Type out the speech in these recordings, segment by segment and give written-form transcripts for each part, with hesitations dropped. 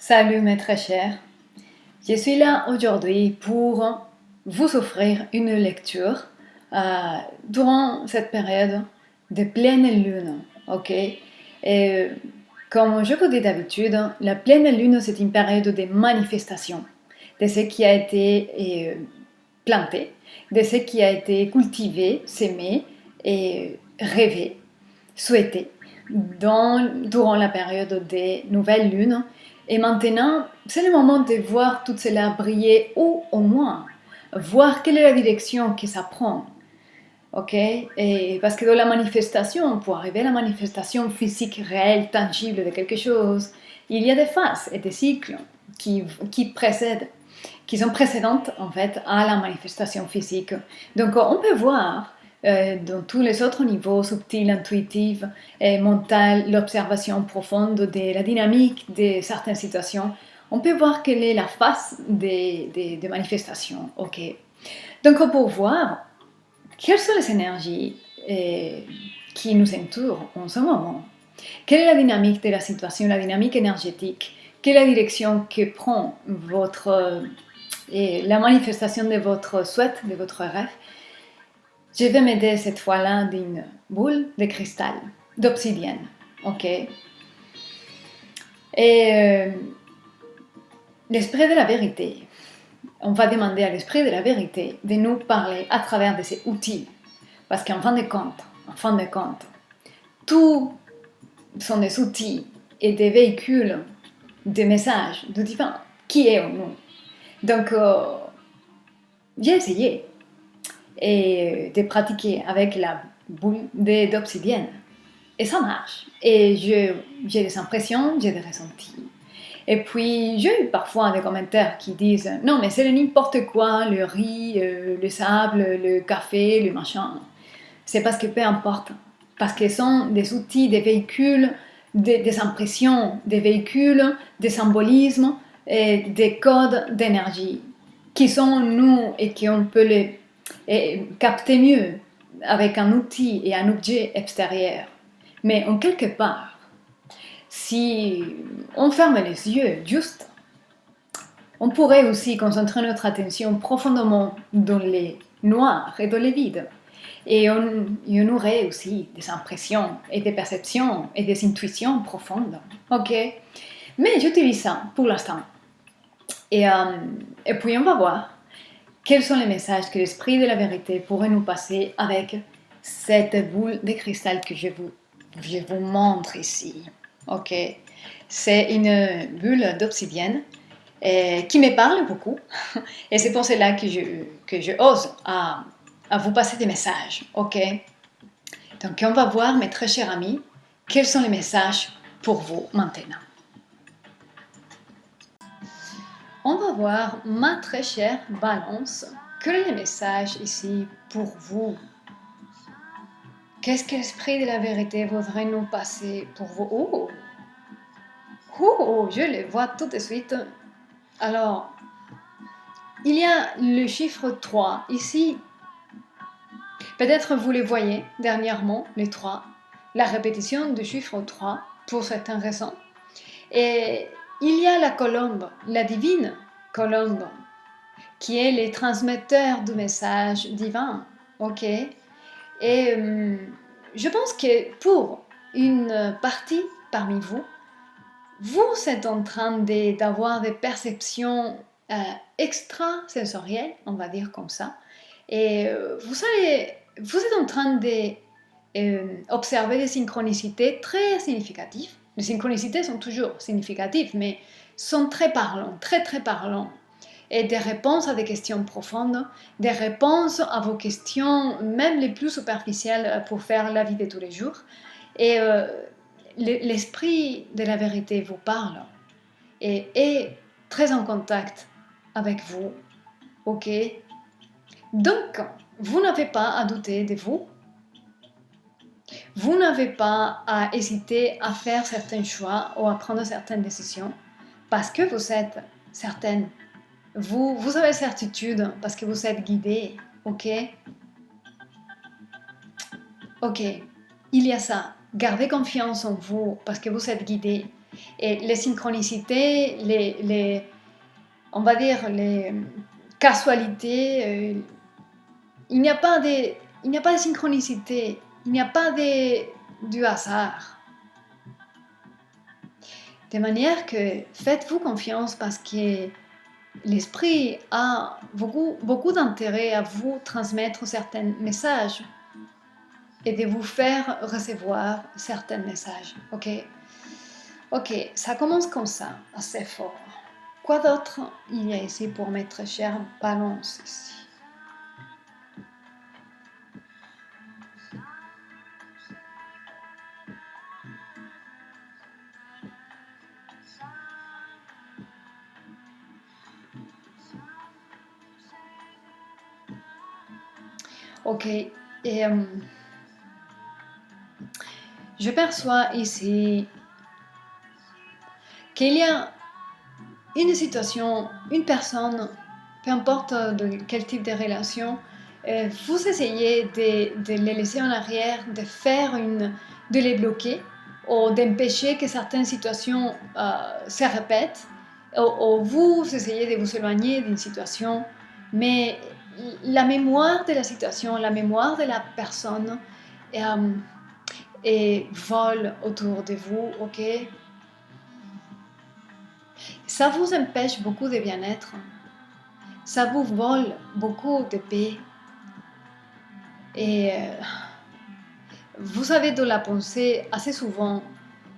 Salut mes très chers, je suis là aujourd'hui pour vous offrir une lecture durant cette période de pleine lune, ok? Et comme je vous dis d'habitude, la pleine lune c'est une période de manifestation de ce qui a été planté, de ce qui a été cultivé, sémé et rêvé, souhaité durant la période des nouvelles lunes. Et maintenant, c'est le moment de voir tout cela briller ou au moins voir quelle est la direction que ça prend. Ok? Et parce que dans la manifestation, pour arriver à la manifestation physique réelle, tangible de quelque chose, il y a des phases et des cycles qui précèdent, qui sont précédentes en fait à la manifestation physique. Donc on peut voir dans tous les autres niveaux, subtils, intuitifs, mental, l'observation profonde de la dynamique de certaines situations, on peut voir quelle est la phase des manifestations. Ok. Donc pour voir quelles sont les énergies qui nous entourent en ce moment, quelle est la dynamique de la situation, la dynamique énergétique, quelle est la direction que prend la manifestation de votre souhait, de votre rêve. Je vais m'aider cette fois-là d'une boule de cristal, d'obsidienne, ok? Et l'esprit de la vérité, on va demander à l'esprit de la vérité de nous parler à travers de ces outils. Parce qu'en fin de compte, tout sont des outils et des véhicules de messages du divin qui est en nous. Donc, j'ai essayé de pratiquer avec la boule d'obsidienne. Et ça marche. Et j'ai des impressions, j'ai des ressentis. Et puis, j'ai eu parfois des commentaires qui disent « Non, mais c'est n'importe quoi, le riz, le sable, le café, le machin. » C'est parce que peu importe. Parce que ce sont des outils, des véhicules, des impressions, des véhicules, des symbolismes, et des codes d'énergie qui sont nous et qu'on peut les capter mieux avec un outil et un objet extérieur. Mais en quelque part, si on ferme les yeux juste, on pourrait aussi concentrer notre attention profondément dans les noirs et dans les vides. Et on aurait aussi des impressions et des perceptions et des intuitions profondes. Ok? Mais j'utilise ça pour l'instant. Et puis on va voir quels sont les messages que l'esprit de la vérité pourrait nous passer avec cette boule de cristal que je vous montre ici. Ok? C'est une bulle d'obsidienne qui me parle beaucoup. Et c'est pour cela que je ose à vous passer des messages. Ok? Donc on va voir, mes très chers amis, quels sont les messages pour vous maintenant. On va voir, ma très chère Balance, quel est le message ici pour vous? Qu'est-ce que l'esprit de la vérité voudrait nous passer pour vous? Je le vois tout de suite. Alors, il y a le chiffre 3 ici. Peut-être vous le voyez dernièrement, le 3, la répétition du chiffre 3 pour certaines raisons. Et il y a la colombe, la divine colombe, qui est le transmetteur du message divin. Ok? Et je pense que pour une partie parmi vous, vous êtes en train d'avoir des perceptions extrasensorielles, on va dire comme ça. Et vous êtes en train d'observer des synchronicités très significatives. Les synchronicités sont toujours significatives, mais sont très parlants, très très parlants. Et des réponses à des questions profondes, des réponses à vos questions, même les plus superficielles pour faire la vie de tous les jours. Et l'esprit de la vérité vous parle et est très en contact avec vous. Ok? Donc, vous n'avez pas à douter de vous. Vous n'avez pas à hésiter à faire certains choix ou à prendre certaines décisions parce que vous êtes certaine. Vous avez certitude parce que vous êtes guidé. Ok? Ok. Il y a ça. Gardez confiance en vous parce que vous êtes guidé. Et les synchronicités, on va dire les casualités, il n'y a pas de synchronicité, il n'y a pas du hasard. De manière que faites-vous confiance parce que l'esprit a beaucoup d'intérêt à vous transmettre certains messages et de vous faire recevoir certains messages. Ok, ça commence comme ça, assez fort. Quoi d'autre il y a ici pour mettre cher balance ici? Ok, et je perçois ici qu'il y a une situation, une personne, peu importe de quel type de relation, vous essayez de les laisser en arrière, de les bloquer ou d'empêcher que certaines situations se répètent, ou vous essayez de vous éloigner d'une situation, mais la mémoire de la situation, la mémoire de la personne et vole autour de vous, ok? Ça vous empêche beaucoup de bien-être. Ça vous vole beaucoup de paix. Et vous avez de la pensée assez souvent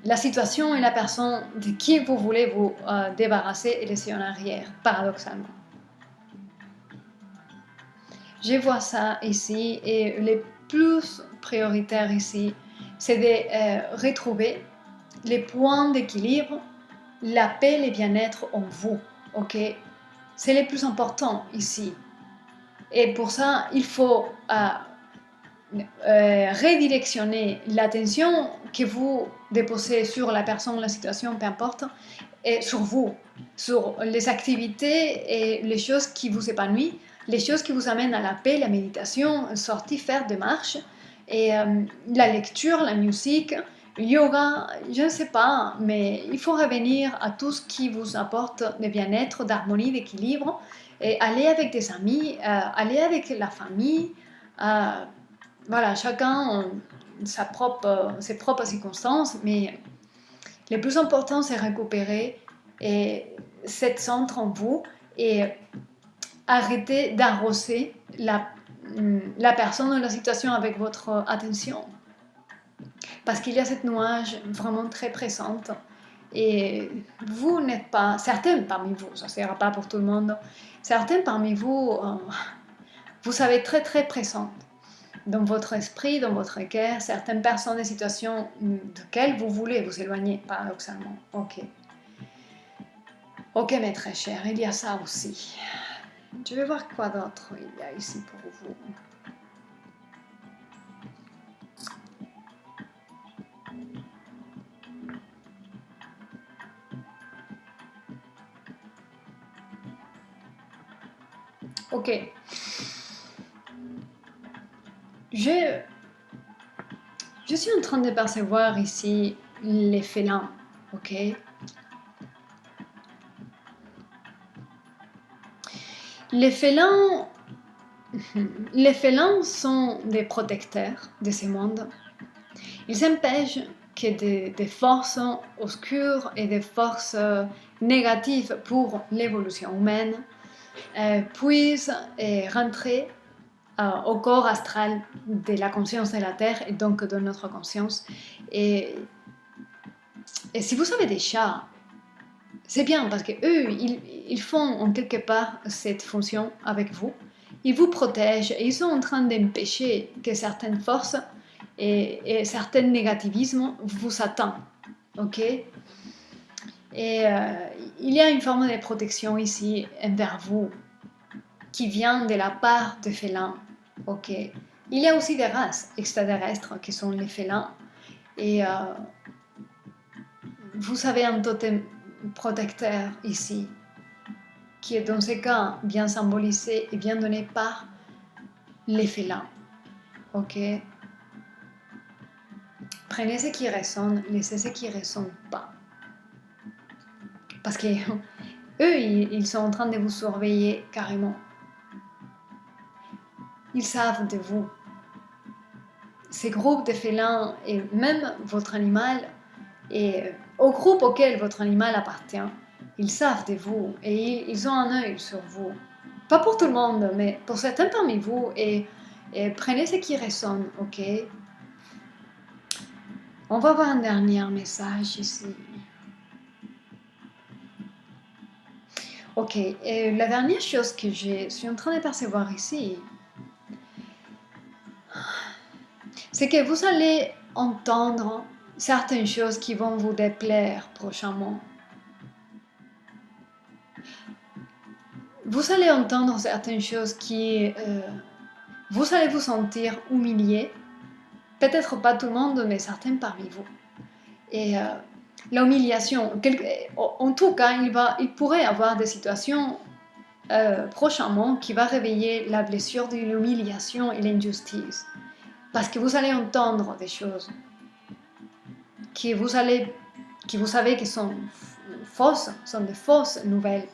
la situation et la personne de qui vous voulez vous débarrasser et laisser en arrière, paradoxalement. Je vois ça ici et le plus prioritaire ici, c'est de retrouver les points d'équilibre, la paix et le bien-être en vous. Ok? C'est le plus important ici. Et pour ça, il faut redirectionner l'attention que vous déposez sur la personne, la situation, peu importe, et sur vous, sur les activités et les choses qui vous épanouissent, les choses qui vous amènent à la paix, la méditation, sortir faire des marches, et la lecture, la musique, le yoga, je ne sais pas, mais il faut revenir à tout ce qui vous apporte de bien-être, d'harmonie, d'équilibre, et aller avec des amis, aller avec la famille. Voilà, chacun ses propres circonstances, mais le plus important, c'est récupérer cette centre en vous et arrêter d'arroser la personne ou la situation avec votre attention. Parce qu'il y a cette nuage vraiment très présente et vous n'êtes pas, certains parmi vous, ça ne sera pas pour tout le monde, certains parmi vous, vous savez très très présente dans votre esprit, dans votre cœur, certaines personnes et situations desquelles vous voulez vous éloigner, paradoxalement. Ok, mes très chers, il y a ça aussi. Je vais voir quoi d'autre il y a ici pour vous. Ok. Je suis en train de percevoir ici les félins, ok? Les félins sont des protecteurs de ce monde. Ils empêchent que des forces obscures et des forces négatives pour l'évolution humaine puissent rentrer au corps astral de la conscience de la Terre et donc de notre conscience. Et si vous avez des chats, c'est bien parce qu'eux, ils font en quelque part cette fonction avec vous. Ils vous protègent et ils sont en train d'empêcher que certaines forces et certains négativismes vous atteignent. Ok? Et il y a une forme de protection ici envers vous qui vient de la part des félins. Ok? Il y a aussi des races extraterrestres qui sont les félins. Et vous avez un totem protecteur ici, qui est dans ce cas bien symbolisé et bien donné par les félins. Ok? Prenez ce qui résonne, laissez ce qui ne résonne pas. Parce que eux, ils sont en train de vous surveiller carrément. Ils savent de vous. Ces groupes de félins et même votre animal, et au groupe auquel votre animal appartient, ils savent de vous et ils ont un œil sur vous. Pas pour tout le monde, mais pour certains parmi vous. Et prenez ce qui résonne, ok? On va voir un dernier message ici. Ok, et la dernière chose que je suis en train de percevoir ici, c'est que vous allez entendre certaines choses qui vont vous déplaire prochainement. Vous allez entendre certaines choses qui... vous allez vous sentir humilié. Peut-être pas tout le monde, mais certains parmi vous. Et l'humiliation, en tout cas, il pourrait y avoir des situations prochainement qui va réveiller la blessure de l'humiliation et l'injustice. Parce que vous allez entendre des choses que vous savez que sont fausses, sont des fausses nouvelles.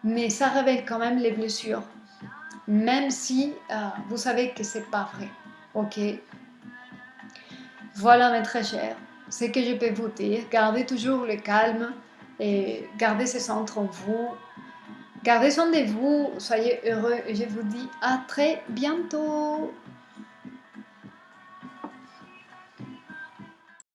Mais ça révèle quand même les blessures, même si vous savez que c'est pas vrai. Ok? Voilà mes très chers, ce que je peux vous dire. Gardez toujours le calme et gardez ce centre en vous. Gardez soin de vous, soyez heureux et je vous dis à très bientôt.